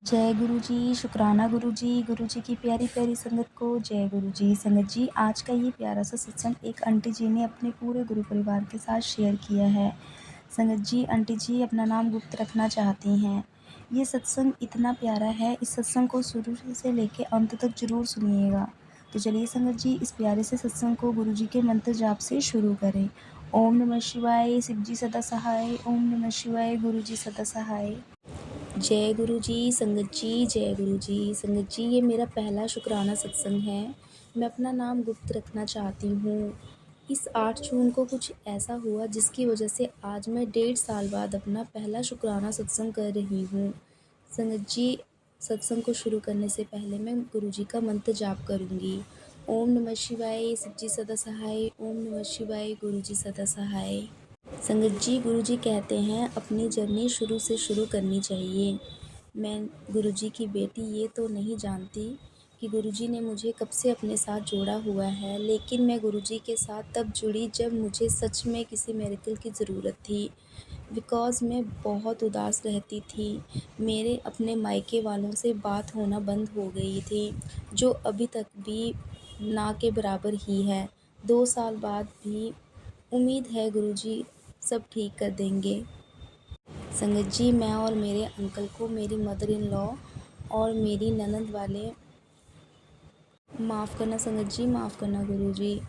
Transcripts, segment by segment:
जय गुरु जी, शुक्राना गुरु जी की प्यारी प्यारी संगत को जय गुरु जी। संगत जी, आज का ये प्यारा सा सत्संग एक आंटी जी ने अपने पूरे गुरु परिवार के साथ शेयर किया है। संगत जी, आंटी जी अपना नाम गुप्त रखना चाहती हैं। ये सत्संग इतना प्यारा है, इस सत्संग को शुरू से लेके अंत तक ज़रूर सुनिएगा। तो चलिए संगत जी, इस प्यारे से सत्संग को गुरु जी के मंत्र जाप से शुरू करें। ओम नमः शिवाय, शिव जी सदा सहाय। ओम नमः शिवाय, गुरु जी सदा सहाय। जय गुरु जी, संगत जी, जय गुरु जी। संगत जी, ये मेरा पहला शुक्राना सत्संग है। मैं अपना नाम गुप्त रखना चाहती हूँ। इस 8 जून को कुछ ऐसा हुआ जिसकी वजह से आज मैं 1.5 साल बाद अपना पहला शुक्राना सत्संग कर रही हूँ। संगत जी, सत्संग को शुरू करने से पहले मैं गुरु जी का मंत्र जाप करूँगी। ओम नमः शिवाय, शिव जी सदा सहाय। ओम नमः शिवाय, गुरु जी सदा सहाय। संगत जी, गुरु जी कहते हैं अपनी जर्नी शुरू से शुरू करनी चाहिए। मैं गुरु जी की बेटी ये तो नहीं जानती कि गुरु जी ने मुझे कब से अपने साथ जोड़ा हुआ है, लेकिन मैं गुरु जी के साथ तब जुड़ी जब मुझे सच में किसी मिरेकल की ज़रूरत थी। बिकॉज़ मैं बहुत उदास रहती थी। मेरे अपने मायके वालों से बात होना बंद हो गई थी, जो अभी तक भी ना के बराबर ही है। 2 साल बाद भी उम्मीद है गुरुजी सब ठीक कर देंगे। संगत जी, मैं और मेरे अंकल को मेरी मदर इन लॉ और मेरी ननद वाले माफ़ करना संगत जी, माफ़ करना गुरुजी।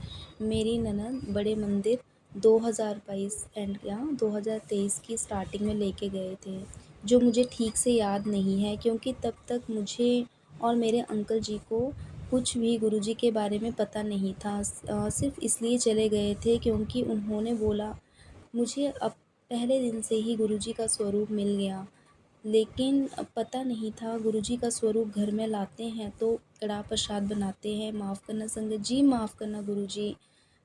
मेरी ननद बड़े मंदिर 2022 एंड या 2023 की स्टार्टिंग में लेके गए थे, जो मुझे ठीक से याद नहीं है क्योंकि तब तक मुझे और मेरे अंकल जी को कुछ भी गुरुजी के बारे में पता नहीं था। सिर्फ़ इसलिए चले गए थे क्योंकि उन्होंने बोला मुझे अब पहले दिन से ही गुरुजी का स्वरूप मिल गया। लेकिन पता नहीं था गुरुजी का स्वरूप घर में लाते हैं तो कड़ाह प्रसाद बनाते हैं। माफ़ करना संगत जी, माफ़ करना गुरुजी।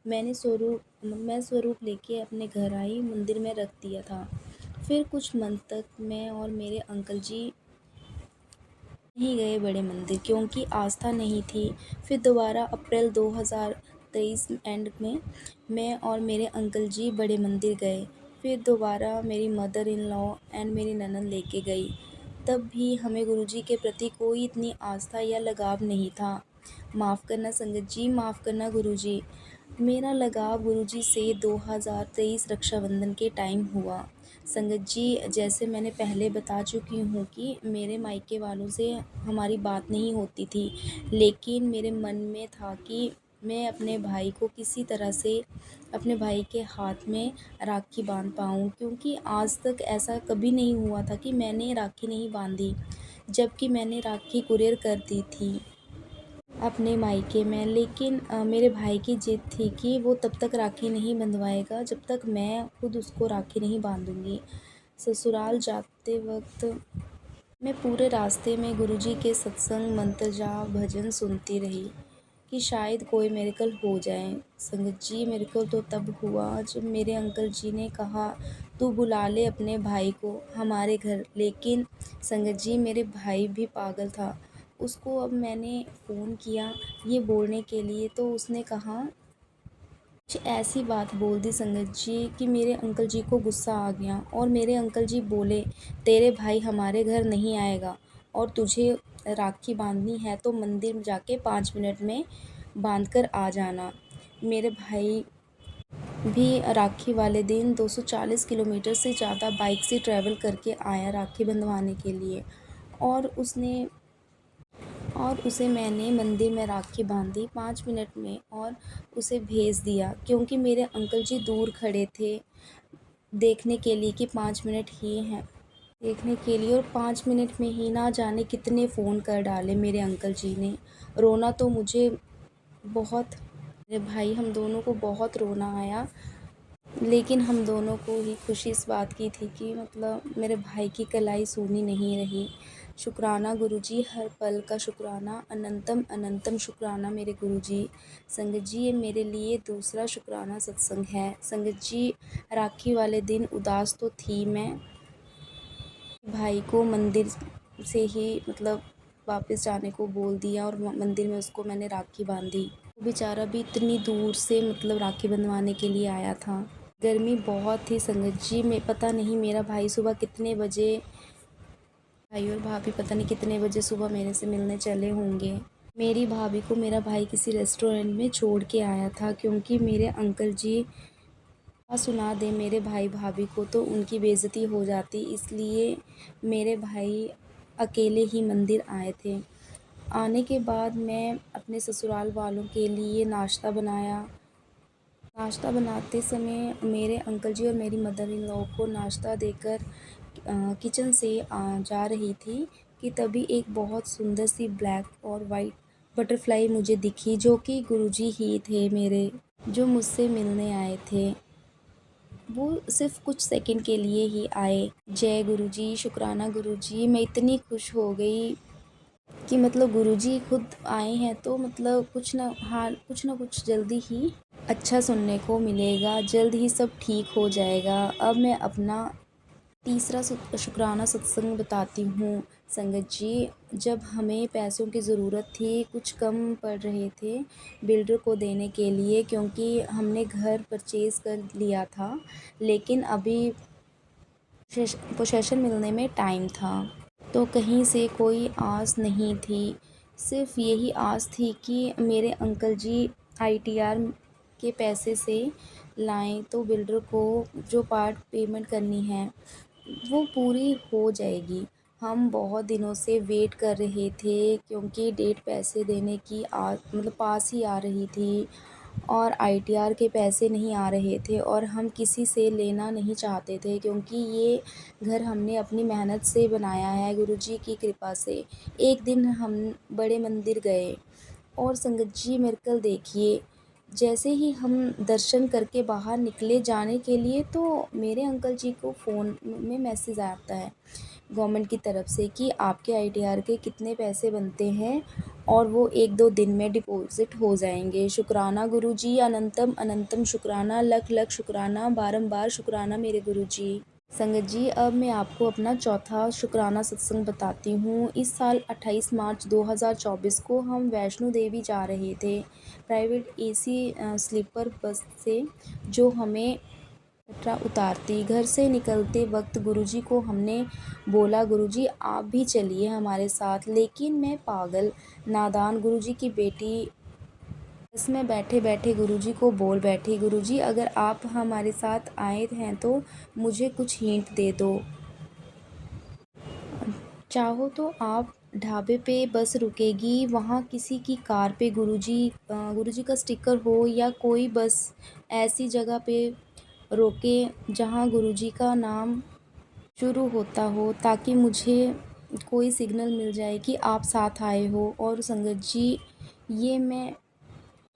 मैं स्वरूप लेके अपने घर आई, मंदिर में रख दिया था। फिर कुछ मंथ तक मैं और मेरे अंकल जी नहीं गए बड़े मंदिर क्योंकि आस्था नहीं थी। फिर दोबारा अप्रैल 2023 एंड में मैं और मेरे अंकल जी बड़े मंदिर गए। फिर दोबारा मेरी मदर इन लॉ एंड मेरी ननद लेके गई। तब भी हमें गुरुजी के प्रति कोई इतनी आस्था या लगाव नहीं था। माफ़ करना संगत जी, माफ़ करना गुरुजी। मेरा लगाव गुरुजी से 2023 रक्षाबंधन के टाइम हुआ। संगत जी, जैसे मैंने पहले बता चुकी हूँ कि मेरे मायके वालों से हमारी बात नहीं होती थी, लेकिन मेरे मन में था कि मैं अपने भाई को किसी तरह से अपने भाई के हाथ में राखी बांध पाऊँ, क्योंकि आज तक ऐसा कभी नहीं हुआ था कि मैंने राखी नहीं बांधी, जबकि मैंने राखी कुरियर कर दी थी अपने मायके में। लेकिन मेरे भाई की ज़िद थी कि वो तब तक राखी नहीं बंधवाएगा जब तक मैं खुद उसको राखी नहीं बांधूँगी। ससुराल जाते वक्त मैं पूरे रास्ते में गुरुजी के सत्संग, मंत्र जाप, भजन सुनती रही कि शायद कोई मिरेकल हो जाए। संगत जी, मिरेकल तो तब हुआ जब मेरे अंकल जी ने कहा तू बुला ले अपने भाई को हमारे घर। लेकिन संगत जी, मेरे भाई भी पागल था। उसको अब मैंने फ़ोन किया ये बोलने के लिए तो उसने कहा कुछ ऐसी बात बोल दी संगत जी कि मेरे अंकल जी को गुस्सा आ गया और मेरे अंकल जी बोले तेरे भाई हमारे घर नहीं आएगा और तुझे राखी बांधनी है तो मंदिर में जाके 5 मिनट में बांध कर आ जाना। मेरे भाई भी राखी वाले दिन 240 किलोमीटर से ज़्यादा बाइक से ट्रैवल करके आया राखी बंधवाने के लिए और उसे मैंने मंदिर में राखी बांधी 5 मिनट में और उसे भेज दिया, क्योंकि मेरे अंकल जी दूर खड़े थे देखने के लिए कि 5 मिनट ही हैं देखने के लिए, और 5 मिनट में ही ना जाने कितने फ़ोन कर डाले मेरे अंकल जी ने। रोना तो मुझे बहुत मेरे भाई हम दोनों को बहुत रोना आया, लेकिन हम दोनों को ही खुशी इस बात की थी कि मतलब मेरे भाई की कलाई सूनी नहीं रही। शुक्राना गुरुजी, हर पल का शुक्राना, अनंतम अनंतम शुक्राना मेरे गुरुजी। संगत जी, ये मेरे लिए दूसरा शुक्राना सत्संग है। संगत जी, राखी वाले दिन उदास तो थी मैं, भाई को मंदिर से ही मतलब वापस जाने को बोल दिया और मंदिर में उसको मैंने राखी बांधी। वो बेचारा भी इतनी दूर से मतलब राखी बंधवाने के लिए आया था। गर्मी बहुत थी संगत जी, मैं पता नहीं मेरा भाई सुबह कितने बजे भाई और भाभी पता नहीं कितने बजे सुबह मेरे से मिलने चले होंगे। मेरी भाभी को मेरा भाई किसी रेस्टोरेंट में छोड़ के आया था, क्योंकि मेरे अंकल जी सुना दे मेरे भाई भाभी को तो उनकी बेइज्जती हो जाती, इसलिए मेरे भाई अकेले ही मंदिर आए थे। आने के बाद मैं अपने ससुराल वालों के लिए नाश्ता बनाया। नाश्ता बनाते समय मेरे अंकल जी और मेरी मदर इन लॉ को नाश्ता देकर किचन से जा रही थी कि तभी एक बहुत सुंदर सी ब्लैक और वाइट बटरफ्लाई मुझे दिखी, जो कि गुरुजी ही थे मेरे, जो मुझसे मिलने आए थे। वो सिर्फ कुछ सेकंड के लिए ही आए। जय गुरुजी, शुक्राना गुरुजी। मैं इतनी खुश हो गई कि मतलब गुरुजी खुद आए हैं तो मतलब कुछ ना कुछ जल्दी ही अच्छा सुनने को मिलेगा, जल्द ही सब ठीक हो जाएगा। अब मैं अपना तीसरा शुक्राना सत्संग बताती हूँ। संगत जी, जब हमें पैसों की ज़रूरत थी, कुछ कम पड़ रहे थे बिल्डर को देने के लिए, क्योंकि हमने घर परचेज़ कर लिया था, लेकिन अभी पोसेशन मिलने में टाइम था, तो कहीं से कोई आस नहीं थी। सिर्फ यही आस थी कि मेरे अंकल जी आईटीआर के पैसे से लाएं तो बिल्डर को जो पार्ट पेमेंट करनी है वो पूरी हो जाएगी। हम बहुत दिनों से वेट कर रहे थे, क्योंकि डेट पैसे देने की मतलब पास ही आ रही थी और आईटीआर के पैसे नहीं आ रहे थे, और हम किसी से लेना नहीं चाहते थे, क्योंकि ये घर हमने अपनी मेहनत से बनाया है गुरुजी की कृपा से। एक दिन हम बड़े मंदिर गए और संगत जी मिरेकल देखिए, जैसे ही हम दर्शन करके बाहर निकले जाने के लिए, तो मेरे अंकल जी को फ़ोन में मैसेज आता है गवर्नमेंट की तरफ से कि आपके आईटीआर के कितने पैसे बनते हैं और वो 1-2 दिन में डिपॉज़िट हो जाएंगे। शुक्राना गुरुजी, अनंतम अनंतम शुक्राना, लख लख शुक्राना, बारंबार शुक्राना मेरे गुरुजी। संगत जी, अब मैं आपको अपना चौथा शुक्राना सत्संग बताती हूँ। इस साल 28 मार्च 2024 को हम वैष्णो देवी जा रहे थे प्राइवेट एसी स्लीपर बस से, जो हमें कटरा उतारती। घर से निकलते वक्त गुरुजी को हमने बोला, गुरुजी आप भी चलिए हमारे साथ, लेकिन मैं पागल नादान गुरुजी की बेटी बस में बैठे बैठे गुरुजी को बोल बैठी, गुरुजी अगर आप हमारे साथ आए हैं तो मुझे कुछ हिंट दे दो, चाहो तो आप ढाबे पे बस रुकेगी वहाँ किसी की कार पे गुरुजी का स्टिकर हो, या कोई बस ऐसी जगह पे रोके जहाँ गुरुजी का नाम शुरू होता हो, ताकि मुझे कोई सिग्नल मिल जाए कि आप साथ आए हो। और संगत जी, ये मैं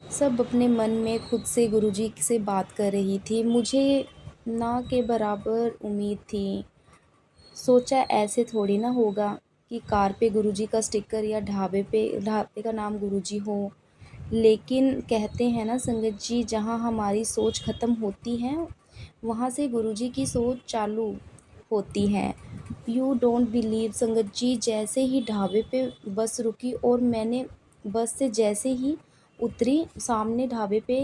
सब अपने मन में खुद से गुरुजी से बात कर रही थी। मुझे ना के बराबर उम्मीद थी। सोचा ऐसे थोड़ी ना होगा कि कार पे गुरुजी का स्टिकर या ढाबे का नाम गुरुजी हो। लेकिन कहते हैं ना संगत जी, जहाँ हमारी सोच ख़त्म होती है वहाँ से गुरुजी की सोच चालू होती है। यू डोंट बिलीव संगत जी, जैसे ही ढाबे पे बस रुकी और मैंने बस से जैसे ही उतरी, सामने ढाबे पे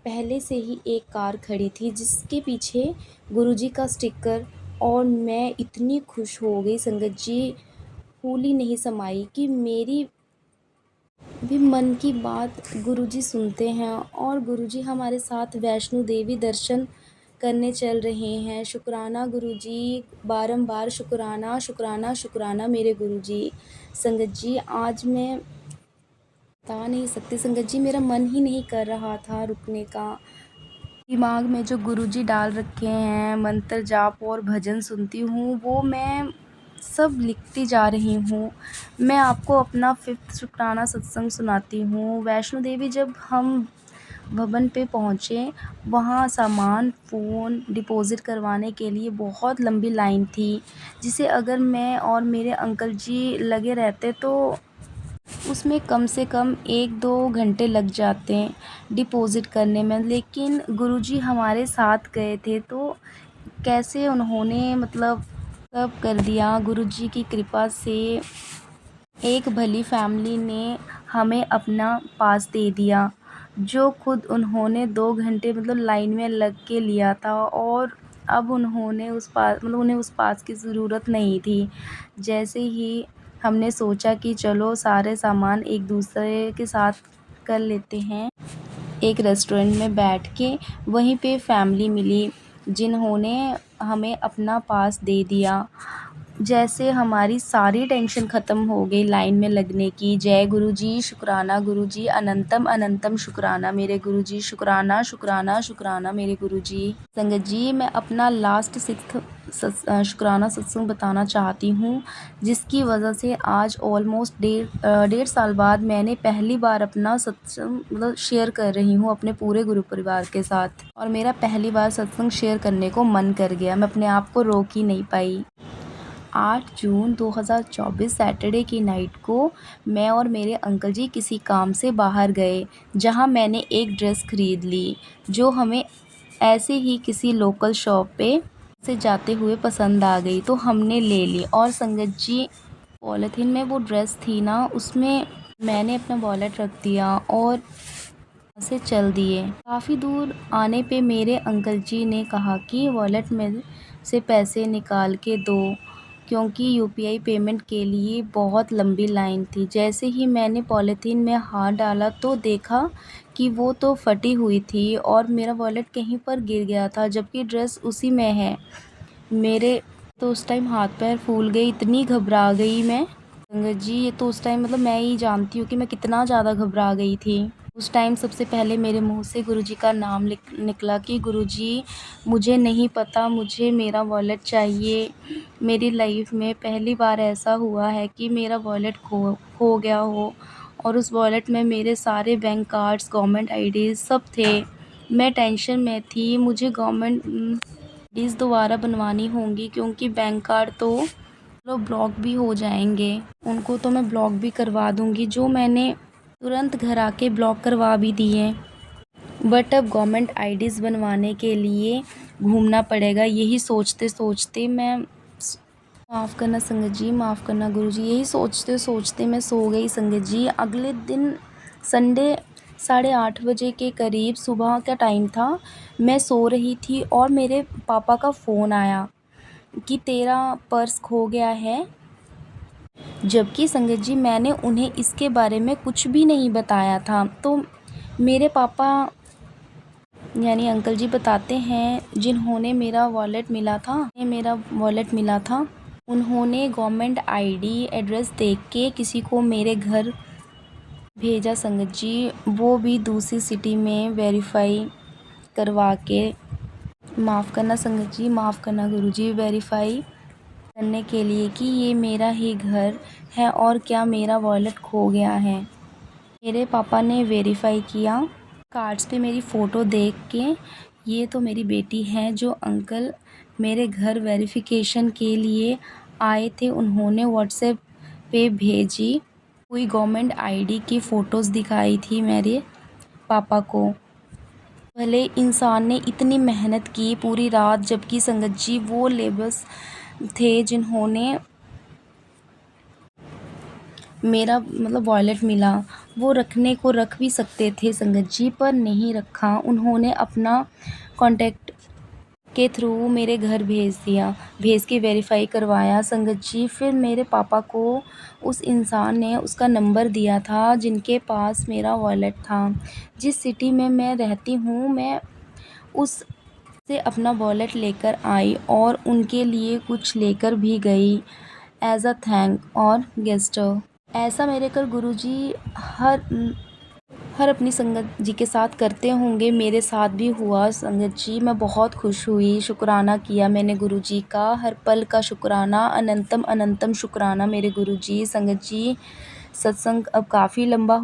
पहले से ही एक कार खड़ी थी जिसके पीछे गुरुजी का स्टिकर, और मैं इतनी खुश हो गई संगत जी, फूली नहीं समाई कि मेरी भी मन की बात गुरुजी सुनते हैं, और गुरुजी हमारे साथ वैष्णो देवी दर्शन करने चल रहे हैं। शुक्राना गुरुजी, बारंबार शुक्राना शुक्राना शुक्राना मेरे गुरुजी। संगत जी, आज मैं बता नहीं सकती संगत जी, मेरा मन ही नहीं कर रहा था रुकने का। दिमाग में जो गुरुजी डाल रखे हैं मंत्र जाप और भजन सुनती हूँ, वो मैं सब लिखती जा रही हूँ। मैं आपको अपना 5th शुक्राना सत्संग सुनाती हूँ। वैष्णो देवी जब हम भवन पे पहुँचे, वहाँ सामान फ़ोन डिपॉज़िट करवाने के लिए बहुत लंबी लाइन थी, जिसे अगर मैं और मेरे अंकल जी लगे रहते तो उसमें कम से कम 1-2 घंटे लग जाते डिपॉज़िट करने में। लेकिन गुरुजी हमारे साथ गए थे, तो कैसे उन्होंने मतलब सब कर दिया। गुरुजी की कृपा से एक भली फैमिली ने हमें अपना पास दे दिया, जो खुद उन्होंने 2 घंटे मतलब लाइन में लग के लिया था, और अब उन्होंने उन्हें उस पास की ज़रूरत नहीं थी। जैसे ही हमने सोचा कि चलो सारे सामान एक दूसरे के साथ कर लेते हैं, एक रेस्टोरेंट में बैठ के वहीं पे फैमिली मिली जिन्होंने हमें अपना पास दे दिया। जैसे हमारी सारी टेंशन ख़त्म हो गई लाइन में लगने की। जय गुरुजी, शुक्राना गुरुजी, अनंतम अनंतम शुक्राना मेरे गुरुजी, शुक्राना शुक्राना शुक्राना मेरे गुरुजी। संगत जी, मैं अपना लास्ट शुक्राना सत्संग बताना चाहती हूँ, जिसकी वजह से आज ऑलमोस्ट डेढ़ साल बाद मैंने पहली बार अपना सत्संग शेयर कर रही हूँ अपने पूरे गुरु परिवार के साथ। और मेरा पहली बार सत्संग शेयर करने को मन कर गया, मैं अपने आप को रोक ही नहीं पाई। 8 जून 2024 सैटरडे की नाइट को मैं और मेरे अंकल जी किसी काम से बाहर गए, जहां मैंने एक ड्रेस खरीद ली जो हमें ऐसे ही किसी लोकल शॉप पे से जाते हुए पसंद आ गई, तो हमने ले ली। और संगत जी, पॉलीथीन में वो ड्रेस थी ना, उसमें मैंने अपना वॉलेट रख दिया और से चल दिए। काफ़ी दूर आने पे मेरे अंकल जी ने कहा कि वॉलेट में से पैसे निकाल के दो, क्योंकि यूपीआई पेमेंट के लिए बहुत लंबी लाइन थी। जैसे ही मैंने पॉलीथीन में हाथ डाला तो देखा कि वो तो फटी हुई थी और मेरा वॉलेट कहीं पर गिर गया था, जबकि ड्रेस उसी में है। मेरे तो उस टाइम हाथ पैर फूल गए, इतनी घबरा गई मैं। संगत जी, ये तो उस टाइम मैं ही जानती हूँ कि मैं कितना ज़्यादा घबरा गई थी। उस टाइम सबसे पहले मेरे मुंह से गुरुजी का नाम निकला कि गुरुजी, मुझे नहीं पता, मुझे मेरा वॉलेट चाहिए। मेरी लाइफ में पहली बार ऐसा हुआ है कि मेरा वॉलेट खो गया हो, और उस वॉलेट में मेरे सारे बैंक कार्ड्स, गवर्नमेंट आईडीज़ सब थे। मैं टेंशन में थी, मुझे गवर्नमेंट आईडीज़ दोबारा बनवानी होंगी, क्योंकि बैंक कार्ड तो ब्लॉक भी हो जाएंगे। उनको तो मैं ब्लॉक भी करवा दूंगी, जो मैंने तुरंत घर आके ब्लॉक करवा भी दिए। बट अब गवर्नमेंट आईडीज़ बनवाने के लिए घूमना पड़ेगा। यही सोचते सोचते मैं माफ़ करना संगत जी, माफ़ करना गुरुजी, यही सोचते सोचते मैं सो गई संगत जी। अगले दिन संडे 8:30 बजे के करीब सुबह का टाइम था, मैं सो रही थी और मेरे पापा का फ़ोन आया कि तेरा पर्स खो गया है। जबकि संगत जी, मैंने उन्हें इसके बारे में कुछ भी नहीं बताया था। तो मेरे पापा यानी अंकल जी बताते हैं, जिन्होंने मेरा वॉलेट मिला था, उन्होंने गवर्नमेंट आईडी एड्रेस देख के किसी को मेरे घर भेजा संगत जी, वो भी दूसरी सिटी में वेरीफाई करवा के। माफ़ करना संगत जी, माफ़ करना गुरुजी, वेरीफाई करने के लिए कि ये मेरा ही घर है और क्या मेरा वॉलेट खो गया है। मेरे पापा ने वेरीफाई किया, कार्ड्स पे मेरी फ़ोटो देख के ये तो मेरी बेटी है जो अंकल मेरे घर वेरिफिकेशन के लिए आए थे, उन्होंने व्हाट्सएप पे भेजी हुई गवर्नमेंट आईडी की फ़ोटोज़ दिखाई थी मेरे पापा को। भले इंसान ने इतनी मेहनत की पूरी रात, जबकि संगत जी वो लेबर्स थे जिन्होंने मेरा वॉलेट मिला, वो रखने को रख भी सकते थे संगत जी, पर नहीं रखा। उन्होंने अपना कॉन्टैक्ट के थ्रू मेरे घर भेज के वेरीफाई करवाया संगत जी। फिर मेरे पापा को उस इंसान ने उसका नंबर दिया था जिनके पास मेरा वॉलेट था। जिस सिटी में मैं रहती हूँ, मैं उस से अपना वॉलेट लेकर आई और उनके लिए कुछ लेकर भी गई एज अ थैंक और गेस्टर। ऐसा मेरे घर गुरुजी हर अपनी संगत जी के साथ करते होंगे, मेरे साथ भी हुआ संगत जी। मैं बहुत खुश हुई, शुक्राना किया मैंने गुरुजी का, हर पल का शुक्राना, अनंतम अनंतम शुक्राना मेरे गुरुजी। संगत जी, सत्संग अब काफ़ी लंबा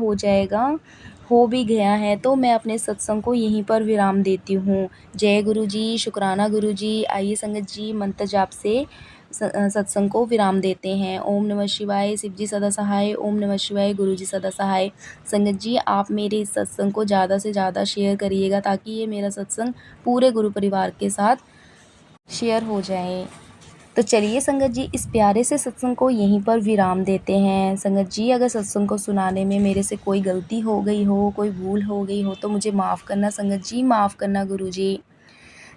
हो भी गया है, तो मैं अपने सत्संग को यहीं पर विराम देती हूँ। जय गुरुजी, शुक्राना गुरुजी। आइए संगत जी, मंत्र जाप से सत्संग को विराम देते हैं। ओम नमः शिवाय, शिव जी सदा सहाय। ओम नमः शिवाय, गुरु जी सदा सहाय। संगत जी, आप मेरे इस सत्संग को ज़्यादा से ज़्यादा शेयर करिएगा, ताकि ये मेरा सत्संग पूरे गुरु परिवार के साथ शेयर हो जाए। तो चलिए संगत जी, इस प्यारे से सत्संग को यहीं पर विराम देते हैं। संगत जी, अगर सत्संग को सुनाने में मेरे से कोई गलती हो गई हो, कोई भूल हो गई हो, तो मुझे माफ़ करना संगत जी, माफ़ करना गुरु जी।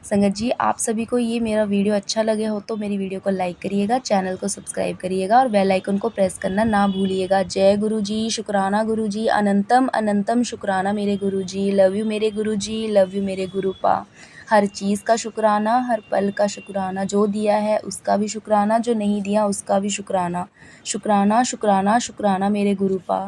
संगत जी, आप सभी को ये मेरा वीडियो अच्छा लगे हो तो मेरी वीडियो को लाइक करिएगा, चैनल को सब्सक्राइब करिएगा और बेल आइकन को प्रेस करना ना भूलिएगा। जय गुरु जी, शुक्राना गुरु जी, अनंतम अनंतम शुक्राना मेरे गुरु जी। लव यू मेरे गुरु जी, लव यू मेरे गुरुपा। हर चीज़ का शुक्राना, हर पल का शुक्राना, जो दिया है उसका भी शुक्राना, जो नहीं दिया उसका भी शुक्राना। शुक्राना शुक्राना शुक्राना मेरे गुरुपा।